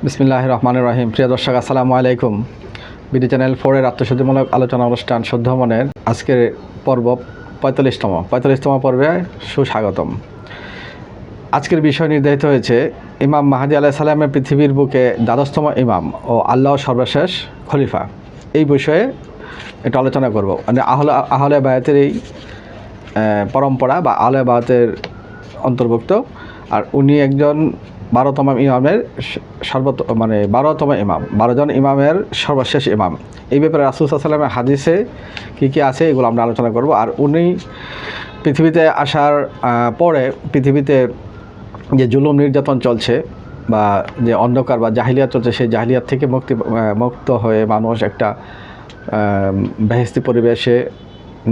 বিসমিল্লাহির রহমানির রহিম। প্রিয় দর্শক, আসসালামু আলাইকুম। বিডি চ্যানেল 4-এর আত্মশুদ্ধিমূলক আলোচনা অনুষ্ঠান শুদ্ধ মনের আজকের পর্ব 45তম পর্বে সুস্বাগতম। আজকের বিষয় নির্ধারিত হয়েছে ইমাম মাহদী আলাইহিস সালামের পৃথিবীর বুকে দ্বাদশতম ইমাম ও আল্লাহর সর্বশেষ খলিফা। এই বিষয়ে একটু আলোচনা করব। মানে আহলে বায়াতের এই পরম্পরা বা আহলে বায়াতের অন্তর্ভুক্ত, আর উনি একজন 12তম ইমামের 12তম ইমাম, 12 জন ইমামের সর্বশেষ ইমাম। এই ব্যাপারে রাসূল সাল্লাল্লাহু আলাইহি ওয়াসাল্লামের হাদিসে কী আছে এগুলো আমরা আলোচনা করব। আর উনি পৃথিবীতে আসার পরে পৃথিবীতে যে জুলুম নির্যাতন চলছে বা যে অন্ধকার বা জাহিলিয়াত চলছে, সেই জাহিলিয়াত থেকে মুক্ত হয়ে মানুষ একটা বেহেশতি পরিবেশে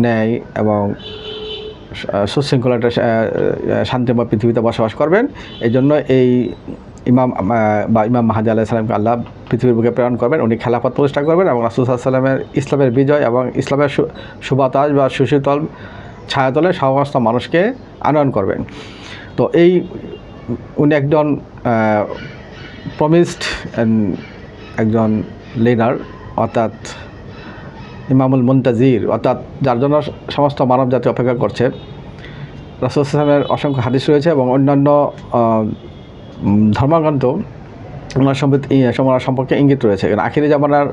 ন্যায় এবং সুশৃঙ্খল একটা শান্তিময় পৃথিবীতে বসবাস করবেন। এই জন্য এই ইমাম মাহদী আলাইহিস সালামকে আল্লাহ পৃথিবীর বুকে প্রেরণ করবেন। উনি খেলাফত প্রতিষ্ঠা করবেন এবং রাসূল সাল্লাল্লাহু আলাইহি ওয়াসাল্লামের ইসলামের বিজয় এবং ইসলামের সুবাতাস বা সুশীতল ছায়াতলে সমস্ত মানুষকে আনয়ন করবেন। তো এই উনি একজন প্রমিসড একজন লিডার, অর্থাৎ ইমামুল মুনতাজির, অর্থাৎ যার জন্য সমস্ত মানব জাতি অপেক্ষা করছে। রাসূল সাল্লাল্লাহু আলাইহি ওয়াসাল্লামের অসংখ্য হাদিস রয়েছে এবং অন্যান্য ধর্মগ্রন্থ ওনার সম্পর্কে ইঙ্গিত রয়েছে। আখিরি জামানার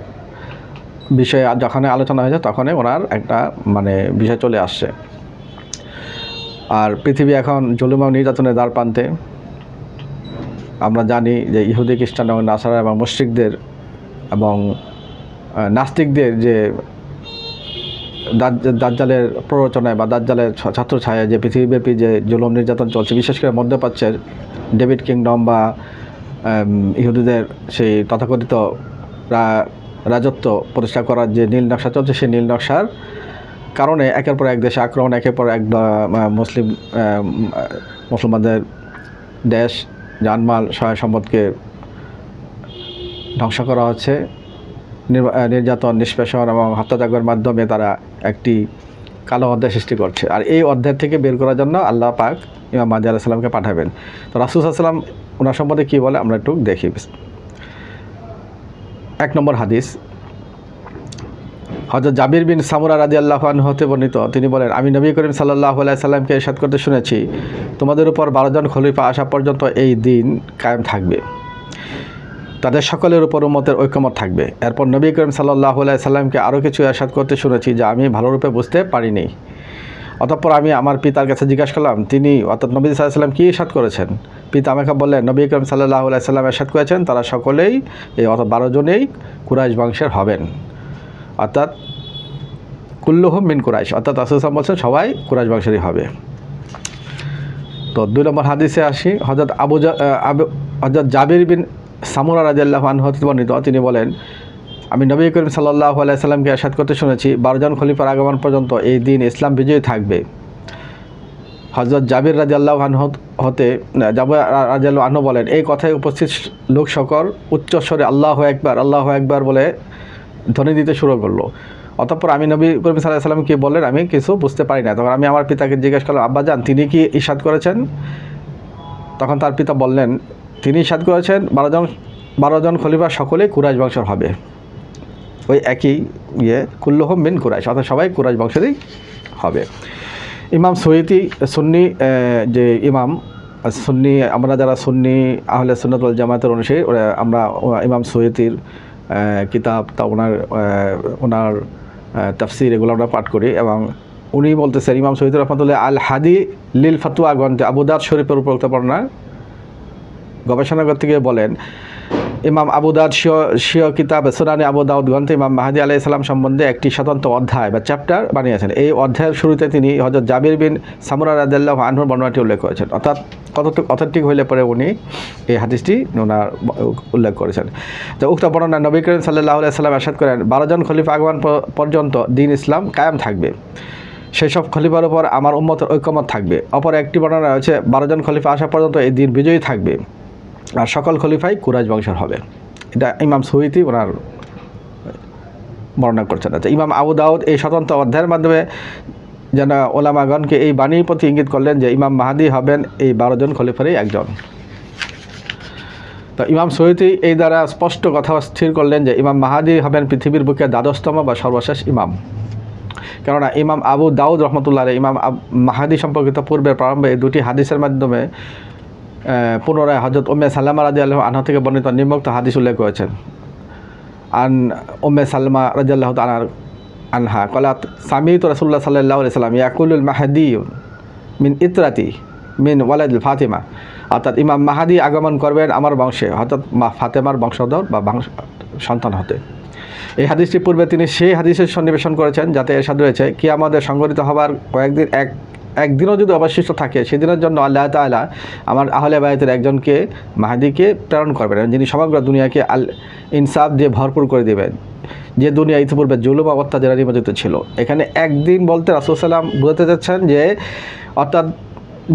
বিষয়ে যখন আলোচনা হয়েছে তখনই ওনার একটা বিষয় চলে আসছে। আর পৃথিবী এখন জুলুম এবং নির্যাতনের দ্বার প্রান্তে। আমরা জানি যে ইহুদি, খ্রিস্টান এবং নাসারা এবং মুশরিকদের এবং নাস্তিকদের যে দাজ্জালের প্ররোচনায় বা দাজ্জালের ছত্রছায়ায় যে পৃথিবীব্যাপী যে জুলুম নির্যাতন চলছে, বিশেষ করে মধ্যপ্রাচ্যের ডেভিড কিংডম বা ইহুদিদের সেই তথাকথিত রাজত্ব প্রতিষ্ঠা করার যে নীল নকশা চলছে, সেই নীল নকশার কারণে একের পর এক দেশে আক্রমণ, একের পর এক মুসলমানদের দেশ, জানমাল, সহায় সম্পদকে ধ্বংস করা হচ্ছে। নির্যাতন, নিষ্পেষণ এবং হত্যাযজ্ঞের মাধ্যমে তারা একটি কালো অধ্যায় সৃষ্টি করছে। আর এই অধ্যায় থেকে বের করার জন্য আল্লাহ পাক ইমাম মাহদী আলাইহিস সালামকে পাঠাবেন। তো রাসূল সাল্লাল্লাহু আলাইহি ওয়াসাল্লাম ওনার সম্বন্ধে কী বলে আমরা একটু দেখি। 1 নম্বর হাদিস, হযরত জাবির বিন সামুরা রাদিয়াল্লাহু আনহু হতে বর্ণিত। তিনি বলেন, আমি নবী করিম সাল্লাল্লাহু আলাইহি সাল্লামকে ইরশাদ করতে শুনেছি, তোমাদের উপর 12 জন খলিফা আসা পর্যন্ত এই দিন কায়েম থাকবে, তাদের সকলের উপর উম্মতের ঐকমত থাকবে। এরপর নবী করিম সাল্লাল্লাহু আলাইহি সাল্লামকে আরও কিছু ইরশাদ করতে শুনেছি যা আমি ভালোরূপে বুঝতে পারিনি। অতঃপর আমি আমার পিতার কাছে জিজ্ঞাসা করলাম, তিনি অর্থাৎ নবী সাল্লাল্লাহু আলাইহি সাল্লাম কী ইরশাদ করেছেন? পিতা আমাকে বললেন, নবী করিম সাল্লাল্লাহু আলাইহি সাল্লাম ইরশাদ করেছেন, তারা সকলেই অর্থাৎ 12 জনেই কুরাইশ বংশের হবেন, অর্থাৎ কুল্লুহুম মিন কুরাইশ, অর্থাৎ রাসূল সাল্লাল্লাহু আলাইহি ওয়াসাল্লাম বলছেন সবাই কুরাইশ বংশেরই হবে। তো 2 নম্বর হাদিসে আসি, হযরত জাবির বিন সামুরা রাদিয়াল্লাহু আনহু হতে বর্ণিত। তিনি বলেন, আমি নবী করিম সাল্লাল্লাহু আলাইহি সাল্লামকে ইরশাদ করতে শুনেছি, 12 জন খলিফার আগমন পর্যন্ত এই দিন ইসলাম বিজয়ী থাকবে। হযরত জাবির রাদিয়াল্লাহু আনহু বলেন, এই কথায় উপস্থিত লোক সকল উচ্চস্বরে আল্লাহু আকবার, আল্লাহু আকবার বলে ধ্বনি দিতে শুরু করলো। অতঃপর আমি নবী করিম সাল্লাল্লাহু আলাইহি সাল্লাম কি বললেন আমি কিছু বুঝতে পারি না। তখন আমি আমার পিতাকে জিজ্ঞেস করলাম, আব্বাজান তিনি কি ইরশাদ করেছেন? তখন তার পিতা বললেন, তিনি ইরশাদ করেছেন 12 জন খলিফা সকলেই কুরাইশ বংশের হবে। ওই একই কুল্লুহুম মিন কুরাইশ, অর্থাৎ সবাই কুরাইশ বংশেরই হবে। ইমাম সুয়ুতি সুন্নি যে ইমাম সুন্নি, আমরা যারা সুন্নি আহলে সুন্নাত ওয়াল জামাতের অনুসারী, আমরা ইমাম সুয়ুতির কিতাব তা ওনার তাফসির এগুলো আমরা পাঠ করি এবং উনি বলতেছেন, ইমাম সুয়ুতি রাহমাতুল্লাহ আল হাদি লিল ফাতওয়া গ্রন্থে আবু দাউদ শরীফের উপর বর্ণনা গবেষণা করতে গিয়ে বলেন, ইমাম আবু দাউদ স্বীয় কিতাব সুনানে আবু দাউদ গ্রন্থে ইমাম মাহদী আলাইহিস সালাম সম্বন্ধে একটি স্বতন্ত্র অধ্যায় বা চ্যাপ্টার বানিয়েছেন। এই অধ্যায়ের শুরুতে তিনি হযরত জাবির বিন সামুরা রাদিয়াল্লাহু আনহুর বর্ণনাটি উল্লেখ করেছেন, অর্থাৎ কতটুকু অথেন্টিক হইলে পরে উনি এই হাদিসটি ওনার উল্লেখ করেছেন। তো উক্ত বর্ণনা নবী করিম সাল্লাল্লাহু আলাইহি সাল্লাম ইরশাদ করেন, 12 জন খলিফা আগমন পর্যন্ত দিন ইসলাম কায়েম থাকবে, সেই সব খলিফার উপর আমার উম্মতের ঐকমত থাকবে। অপর একটি বর্ণনা রয়েছে, 12 জন খলিফা আসা পর্যন্ত এই দিন বিজয়ী থাকবে আর সকল খলিফাই কুরাইশ বংশের হবে। এটা ইমাম সুয়ুতি ওনার বর্ণনা করছেন। আচ্ছা, ইমাম আবু দাউদ এই স্বতন্ত্র অধ্যায়ের মাধ্যমে যেন ওলামাগণকে এই বাণীর প্রতি ইঙ্গিত করলেন যে ইমাম মাহদী হবেন এই 12 জন খলিফারই একজন। তো ইমাম সৈয়দি এই দ্বারা স্পষ্ট কথা স্থির করলেন যে ইমাম মাহাদি হবেন পৃথিবীর বুকে দ্বাদশতম বা সর্বশেষ ইমাম। কেননা ইমাম আবু দাউদ রহমতুল্লাহ আলাইহি ইমাম মাহাদি সম্পর্কিত পূর্বের প্রারম্ভে এই দুটি হাদিসের মাধ্যমে পুনরায় হযরত উম্মে সালামা রাদিয়াল্লাহু আনহা থেকে বর্ণিত নিম্নোক্ত হাদিস উল্লেখ করেছেন। আন উম্মে সালমা রাদিয়াল্লাহু তাআলা আনহা ক্বালাত সামি'তু রাসূলুল্লাহ সাল্লাল্লাহু আলাইহি ওয়াসাল্লাম ইয়াকুলুল মাহদী মিন ইতরাতি মিন ওয়ালাদিল ফাতিমা, অর্থাৎ ইমাম মাহাদি আগমন করবেন আমার বংশে, অর্থাৎ ফাতেমার বংশধর বা সন্তান হতে। এই হাদিসটি পূর্বে তিনি সেই হাদিসের সন্নিবেশন করেছেন যাতে এরশাদ রয়েছে, কিয়ামতের সংঘটিত হবার কয়েকদিন একদিনও যদি অবশিষ্ট থাকে সেদিনের জন্য আল্লাহ তাআলা আমার আহলে বায়তের একজনকে মাহাদিকে প্রেরণ করবেন, যিনি সমগ্র দুনিয়াকে ইনসাফ দিয়ে ভরপুর করে দেবেন, যে দুনিয়া ইতিপূর্বে জুলুম অত্যাচারে নিমজ্জিত ছিল। এখানে একদিন বলতে রাসূল সাল্লাম বোঝাতে চাচ্ছেন যে অর্থাৎ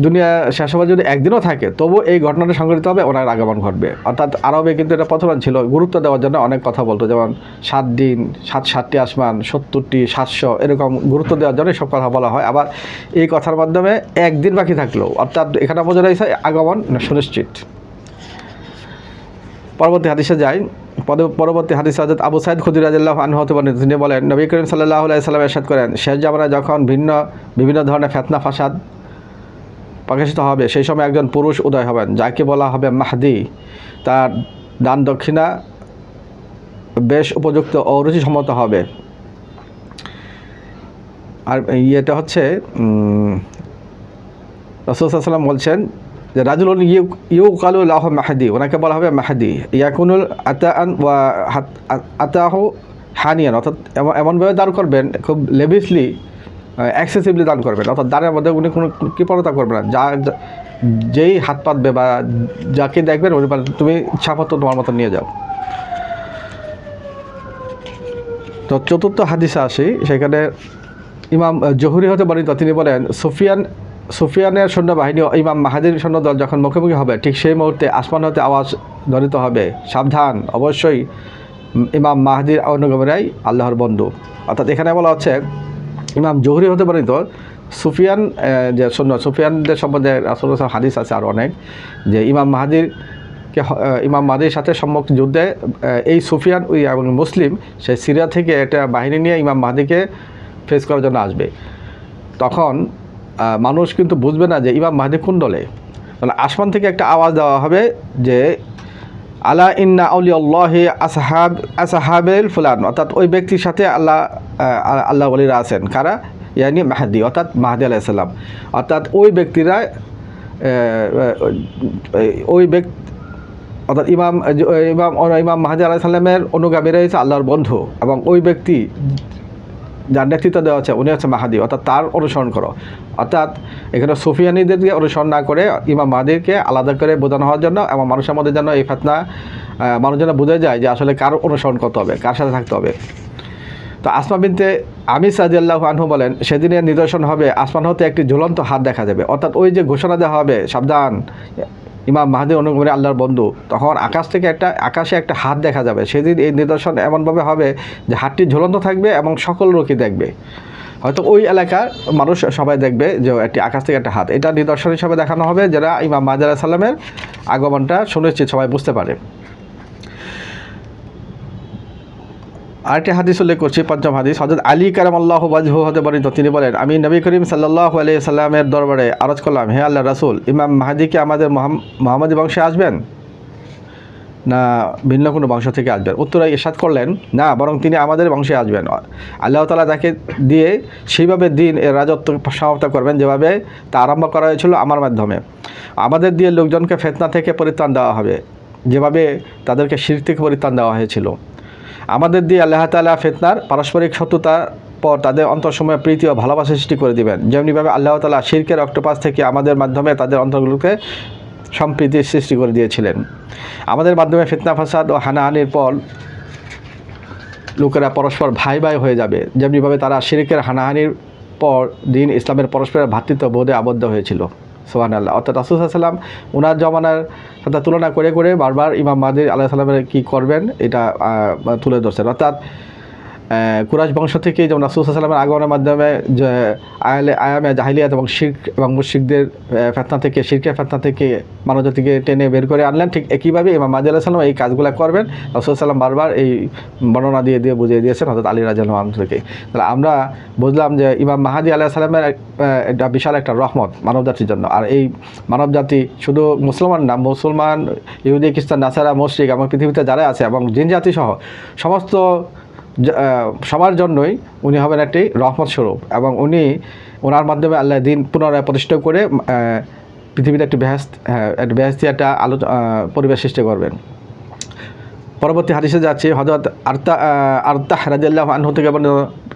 দুনিয়া শেষ হবার যদি একদিনও থাকে তবু এই ঘটনাটা সংঘটিত হবে, ওনার আগমন ঘটবে। অর্থাৎ আরবে কিন্তু এটা প্রচলন ছিল, গুরুত্ব দেওয়ার জন্য অনেক কথা বলতো, যেমন 7 দিন 7টি আসমান 70টি 700 এরকম গুরুত্ব দেওয়ার জন্য সব কথা বলা হয়। আবার এই কথার মাধ্যমে একদিন বাকি থাকলো, অর্থাৎ এখানে বোঝা যাচ্ছে আগমন সুনিশ্চিত। পরবর্তী হাদিসে যাই। পরবর্তী হাদিস হযরত আবু সাঈদ খুদরী রাদিয়াল্লাহু আনহু হতে বর্ণিত, তিনি বলেন, নবী করিম সাল্লাল্লাহু আলাইহি ওয়াসাল্লাম ইরশাদ করেন, শেষ জামানায় যখন বিভিন্ন ধরনের ফিতনা ফাসাদ প্রকাশিত হবে সেই সময় একজন পুরুষ উদয় হবেন যাকে বলা হবে মাহদি। তার দান দক্ষিণা বেশ উপযুক্ত ও রুচিসম্মত হবে। আর ইয়েটা হচ্ছে রাসূল সাল্লাল্লাহু আলাইহি ওয়াসাল্লাম বলছেন যে রাজুলুন ইউকালু লাহু মাহদি, ওনাকে বলা হবে মাহদি, ইয়াকুনুল আতাআন ওয়া আতাহু হানিয়ান, অর্থাৎ এমনভাবে দান করবেন খুব লেভিসলি এক্সেসিভলি দান করবেন, অর্থাৎ দানের মধ্যে উনি কোনো কৃপণতা করবেন না। যেই হাত পাতবে বা যাকে দেখবেন উনি তুমি ইচ্ছামতো তোমার মতো নিয়ে যাও। তো চতুর্থ হাদিসে আসি, সেখানে ইমাম জহুরি হতে বর্ণিত, তিনি বলেন, সুফিয়ানের সৈন্যবাহিনী ও ইমাম মাহাদির সৈন্যদল যখন মুখোমুখি হবে ঠিক সেই মুহূর্তে আসমান হতে আওয়াজ ধ্বনিত হবে, সাবধান, অবশ্যই ইমাম মাহাদির অনুগামীরাই আল্লাহর বন্ধু। অর্থাৎ এখানে বলা হচ্ছে ইমাম জহুরি হতে বর্ণিত সুফিয়ান যে সুফিয়ানদের সম্বন্ধে রাসূলুল্লাহ হাদিস আছে আরও অনেক, যে ইমাম মাহাদির সাথে সম্মুখ যুদ্ধে এই সুফিয়ান এবং মুসলিম সে সিরিয়া থেকে একটা বাহিনী নিয়ে ইমাম মাহাদিকে ফেস করার জন্য আসবে। তখন মানুষ কিন্তু বুঝবে না যে ইমাম মাহাদি কোন দলে, মানে আসমান থেকে একটা আওয়াজ দেওয়া হবে যে আলা ইন্না আউলিয়াল্লাহি আসহাবেল ফুলান, অর্থাৎ ওই ব্যক্তির সাথে আল্লাহ ওলিরা আছেন, কারা, ইয়ানি মাহাদি, অর্থাৎ মাহাদি আলাইহিস সালাম। অর্থাৎ ওই ব্যক্তিরা অর্থাৎ ইমাম মাহাদি আলাইহিস সালামের অনুগামীরা হচ্ছে আল্লাহর বন্ধু, এবং ওই ব্যক্তি যার নেতৃত্ব দেওয়া হচ্ছে উনি হচ্ছে মাহাদি, অর্থাৎ তার অনুসরণ করো। অর্থাৎ এখানে সুফিয়ানিদেরকে অনুসরণ না করে ইমাম মাহাদিকে আলাদা করে বোঝানো হওয়ার জন্য, এবং মানুষের মধ্যে যেন এই ফিতনা মানুষ যেন বুঝে যায় যে আসলে কার অনুসরণ করতে হবে, কার সাথে থাকতে হবে। তো আসমা বিনতে আমিস রাদিয়াল্লাহু আনহু বলেন, সেদিনের নিদর্শন হবে আসমান হতে একটি ঝুলন্ত হাত দেখা যাবে, অর্থাৎ ওই যে ঘোষণা দেওয়া হবে সাবধান ইমাম মাহাদির অনুগামী আল্লাহর বন্ধু, তখন আকাশে একটা হাত দেখা যাবে। সেদিন এই নিদর্শন এমনভাবে হবে যে হাতটি ঝুলন্ত থাকবে এবং সকল লোকই দেখবে, হয়তো ওই এলাকার মানুষ সবাই দেখবে যে একটি আকাশ থেকে একটা হাত, এটা নিদর্শন হিসাবে দেখানো হবে, যারা ইমাম মাহাদি আলাইহিস সালামের আগমনটা সুনিশ্চিত সবাই বুঝতে পারে। আরেকটি হাদিস উল্লেখ করছি, পঞ্চম হাদিস। হযরত আলী কারামাল্লাহু ওয়াজহু হতে বর্ণিত, তিনি বলেন, আমি নবী করিম সাল্লাল্লাহু আলাইহি সাল্লামের দরবারে আরজ করলাম, হে আল্লাহর রাসূল, ইমাম মাহাদি কি আমাদের মুহাম্মদী বংশে আসবেন না ভিন্ন কোনো বংশ থেকে আসবেন? উত্তরে ইরশাদ করলেন, না, বরং তিনি আমাদের বংশে আসবেন। আল্লাহ তাআলা তাকে দিয়ে সেইভাবে দিন এর রাজত্ব সমাপ্ত করবেন যেভাবে তা আরম্ভ করা হয়েছিল আমার মাধ্যমে। আমাদের দিয়ে লোকজনকে ফিতনা থেকে পরিত্রাণ দেওয়া হবে যেভাবে তাদেরকে শিরক থেকে পরিত্রাণ দেওয়া হয়েছিল। আমাদের দিয়ে আল্লাহ তাআলা ফিতনার পারস্পরিক শত্রুতার পর তাদের অন্তরসমূহে প্রীতি ও ভালোবাসা সৃষ্টি করে দিবেন, যেমনিভাবে আল্লাহ তাআলা শিরকের অক্টোপাস থেকে আমাদের মাধ্যমে তাদের অন্তরগুলোকে সম্প্রীতির সৃষ্টি করে দিয়েছিলেন। আমাদের মাধ্যমে ফিতনা ফাসাদ ও হানাহানির পর লোকেরা পরস্পর ভাই ভাই হয়ে যাবে, যেমনিভাবে তারা শিরকের হানাহানির পর দিন ইসলামের পরস্পরের ভ্রাতৃত্ববোধে আবদ্ধ হয়েছিল। সুবহানাল্লাহ। অর্থাৎ রাসূল সাল্লাল্লাহু আলাইহি ওয়াসাল্লাম ওনার জমানার সাথে তুলনা করে বারবার ইমাম মাহদী আলাইহিস সালামের কী করবেন এটা তুলে ধরছেন। অর্থাৎ কুরাইশ বংশ থেকে যেমন রাসূল সাল্লাল্লাহু আলাইহি ওয়াসাল্লামের আগমনের মাধ্যমে যে আয়ামে জাহিলিয়াত এবং শিরক এবং মুশরিকদের ফিতনা থেকে, শিরকের ফিতনা থেকে মানবজাতিকে টেনে বের করে আনলেন, ঠিক একইভাবে ইমাম মাহদী আলাইহিস সালাম এই কাজগুলো করবেন। রাসূল সাল্লাম বারবার এই বর্ণনা দিয়ে বুঝিয়ে দিয়েছেন হযরত আলী রাদিয়াল্লাহু আনহু থেকে। তাহলে আমরা বুঝলাম যে ইমাম মাহদী আলাইহিস সালামের একটা বিশাল একটা রহমত মানবজাতির জন্য। আর এই মানবজাতি শুধু মুসলমান না, মুসলমান, ইহুদি, খ্রিস্টান, নাসারা, মুশরিক এবং পৃথিবীতে যারা আছে এবং জিন জাতি সহ সমস্ত সবার জন্যই উনি হবেন একটি রহমত স্বরূপ, এবং ওনার মাধ্যমে আল্লাহ দিন পুনরায় প্রতিষ্ঠা করে পৃথিবীতে একটি বেহেশতি একটা পরিবেশ সৃষ্টি করবেন। পরবর্তী হাদিসে যাচ্ছে হযরত আরতাহ রাদিয়াল্লাহু আনহু থেকে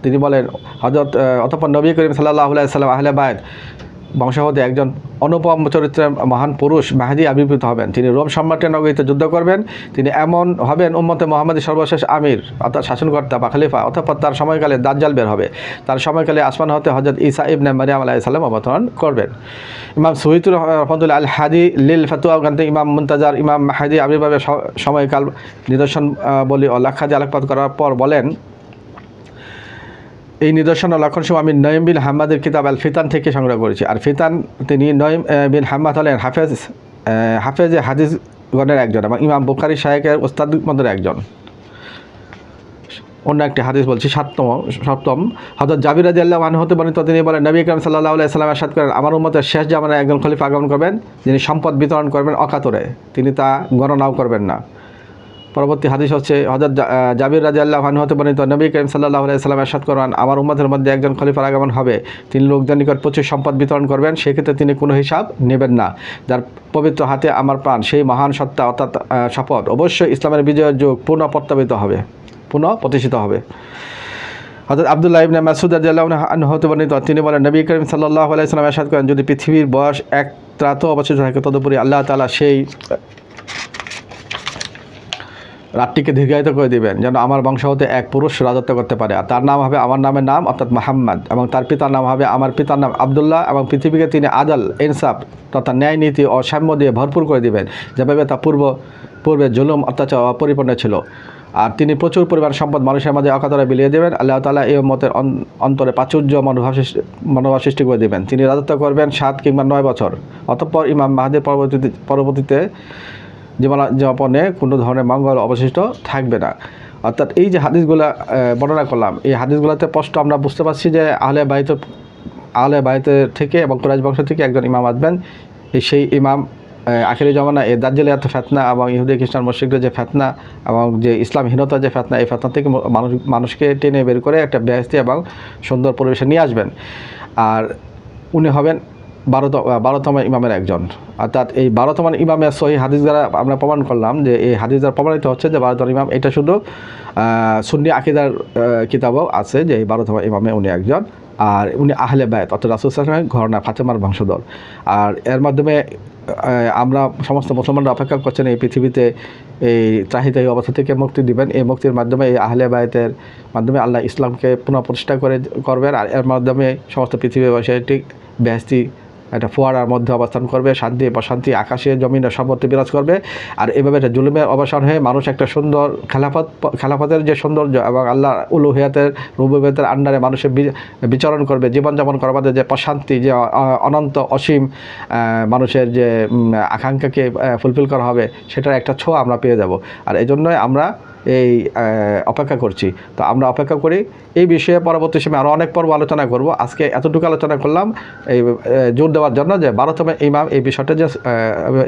তিনি বলেন, হযরত অতঃপর নবী করিম সাল্লাল্লাহু আলাইহি ওয়াসাল্লাম আহলে বাইত বংশ হতে একজন অনুপম চরিত্রের মহান পুরুষ মাহদী আবির্ভূত হবেন। তিনি রোম সম্রাটের নগরীতে যুদ্ধ করবেন। তিনি এমন হবেন উম্মতে মুহাম্মাদের সর্বশেষ আমির অর্থাৎ শাসনকর্তা বা খলিফা। অতঃপর তার সময়কালে দাজ্জাল বের হবে। তার সময়কালে আসমান হতে হযরত ঈসা ইবনে মারইয়াম আলাইহিস সালাম অবতরণ করবেন। ইমাম সুয়ুতী রাহমাতুল্লাহ আল হাদি লিল ফাতওয়া গ্রন্থে ইমাম মুনতাজার ইমাম মাহদী আবির্ভাবের সময়কাল নিদর্শন বলি ও লেখাদি আলোকপাত করার পর বলেন, এই নিদর্শন ও লক্ষণসমূহ আমি নঈম বিন হাম্মাদের কিতাব আল ফিতান থেকে সংগ্রহ করেছি। আর ফিতান, তিনি নঈম বিন হাম্মাদ হলেন হাফেজে হাদিসগণের একজন এবং ইমাম বুখারী শায়েখের ওস্তাদের মধ্যে একজন। অন্য একটি হাদিস বলছি, সপ্তম হযরত জাবির রাদিয়াল্লাহু আনহু হতে বর্ণিত, তিনি বলেন, নবী কারীম সাল্লাল্লাহু আলাইহি ওয়াসাল্লাম ইরশাদ করেন, আমার উম্মতের শেষ জামানায় একজন খলিফা আগমন করবেন, যিনি সম্পদ বিতরণ করবেন অকাতরে, তিনি তা গণনাও করবেন না। পরবর্তী হাদিস হচ্ছে হযরত জাবির রাদিয়াল্লাহু আনহু হতে বর্ণিত, নবী করিম সাল্লাল্লাহু আলাইহি ওয়াসাল্লাম ইরশাদ করেন, আমার উম্মতের মধ্যে একজন খলিফার আগমন হবে, তিনি লোকদের নিকট প্রচুর সম্পদ বিতরণ করবেন, সেক্ষেত্রে তিনি কোনো হিসাব নেবেন না। যার পবিত্র হাতে আমার প্রাণ, সেই মহান সত্তা অর্থাৎ শপথ, অবশ্যই ইসলামের বিজয়ের যুগ পুনঃ প্রতিষ্ঠিত হবে। হযরত আব্দুল্লাহ ইবনে মাসউদ রাদিয়াল্লাহু আনহু হতে বর্ণিত, তিনি বলেন, নবী করিম সাল্লাল্লাহু আলাইহি ওয়াসাল্লাম ইরশাদ করেন, যদি পৃথিবীর বয়স এক ত্রাতো অবশিষ্ট থাকে, তদুপরি আল্লাহ তাআলা সেই রাতটিকে দীর্ঘায়িত করে দিবেন, যেন আমার বংশ হতে এক পুরুষ রাজত্ব করতে পারে। আর তার নাম হবে আমার নামের নাম অর্থাৎ মুহাম্মদ, এবং তার পিতার নাম হবে আমার পিতার নাম আব্দুল্লাহ, এবং পৃথিবীকে তিনি আদল, ইনসাফ তথা ন্যায় নীতি ও সাম্য দিয়ে ভরপুর করে দিবেন, যেভাবে তা পূর্বে জুলুম অত্যাচার অপরিপূর্ণ ছিল। আর তিনি প্রচুর পরিমাণ সম্পদ মানুষের মাঝে অকাতরে বিলিয়ে দেবেন। আল্লাহ তাআলা এই উম্মতের অন্তরে প্রাচুর্য মনোভাব সৃষ্টি করে দেবেন। তিনি রাজত্ব করবেন 7 কিংবা 9 বছর। অতঃপর ইমাম মাহদীর পরবর্তীতে জীবনযাপনে কোনো ধরনের মঙ্গল অবশিষ্ট থাকবে না। অর্থাৎ এই যে হাদিসগুলো বর্ণনা করলাম, এই হাদিসগুলোতে স্পষ্ট আমরা বুঝতে পারছি যে আহলে বাইতের থেকে এবং কুরাইশ বংশ থেকে একজন ইমাম আসবেন। সেই ইমাম আখিরি জমানা এই দাজ্জালিয়াত ফিতনা এবং ইহুদি খ্রিস্টান মুশরিকদের যে ফিতনা এবং যে ইসলামহীনতার যে ফিতনা, এই ফিতনা থেকে মানুষকে টেনে বের করে একটা বেহেশতি এবং সুন্দর পরিবেশে নিয়ে আসবেন। আর উনি হবেন 12তম ইমামের একজন। অর্থাৎ এই 12তম ইমামের সহি হাদিস দ্বারা আমরা প্রমাণ করলাম যে এই হাদিস দ্বারা প্রমাণিত হচ্ছে যে 12তম ইমাম, এটা শুধু সুন্নি আকীদার কিতাবও আছে যে এই 12তম ইমামে উনি একজন। আর উনি আহলে বায়ত অর্থাৎ রাসূল সাল্লাল্লাহু আলাইহি ওয়াসাল্লামের ঘরানা ফাতেমার বংশধর। আর এর মাধ্যমে আমরা সমস্ত মুসলমানরা অপেক্ষা করছেন এই পৃথিবীতে এই ত্রাহিতাহী অবস্থা থেকে মুক্তি দিবেন। এই মুক্তির মাধ্যমে এই আহলে বায়তের মাধ্যমে আল্লাহ ইসলামকে পুনঃ প্রতিষ্ঠা করবেন। আর এর মাধ্যমে সমস্ত পৃথিবীবাসী একটি বেহেশতি একটা ফোয়ারার মধ্যে অবস্থান করবে, শান্তি প্রশান্তি আকাশে জমিনে সর্বত্র বিরাজ করবে। আর এভাবে একটা জুলুমের অবসান হয়ে মানুষ একটা সুন্দর খেলাফতের যে সৌন্দর্য এবং আল্লাহ উলুহিয়াতের রুবুবিয়তের আন্ডারে মানুষের বিচরণ করবে, জীবনযাপন করার যে প্রশান্তি, যে অনন্ত অসীম মানুষের যে আকাঙ্ক্ষাকে ফুলফিল করা হবে, সেটার একটা ছোঁয়া আমরা পেয়ে যাব। আর এই জন্যই আমরা এই অপেক্ষা করছি। তো আমরা অপেক্ষা করি। এই বিষয়ে পরবর্তী সময় আরও অনেক পর্ব আলোচনা করব। আজকে এতটুকু আলোচনা করলাম এই জোর দেওয়ার জন্য যে 12তম ইমাম, এই বিষয়টা যে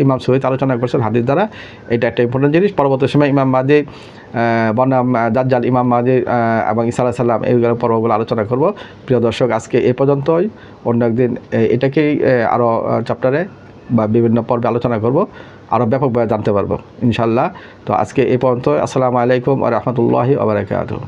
ইমাম সুয়ুতী আলোচনা করছেন হাদিস দ্বারা, এটা একটা ইম্পর্টেন্ট জিনিস। পরবর্তী সময় ইমাম মাহদী বনাম দাজ্জাল, ইমাম মাহদী এবং ঈসা আলাইহিস সালাম, এইগুলো পর্বগুলো আলোচনা করব। প্রিয় দর্শক, আজকে এই পর্যন্তই। অন্য একদিন এটাকেই আরও চ্যাপ্টারে বা বিভিন্ন পর্বে আলোচনা করব, আরও ব্যাপকভাবে জানতে পারবো ইনশাল্লাহ। তো আজকে এই পর্যন্ত। আসসালামু আলাইকুম ওয়া রাহমাতুল্লাহি ওয়া বারাকাতুহু।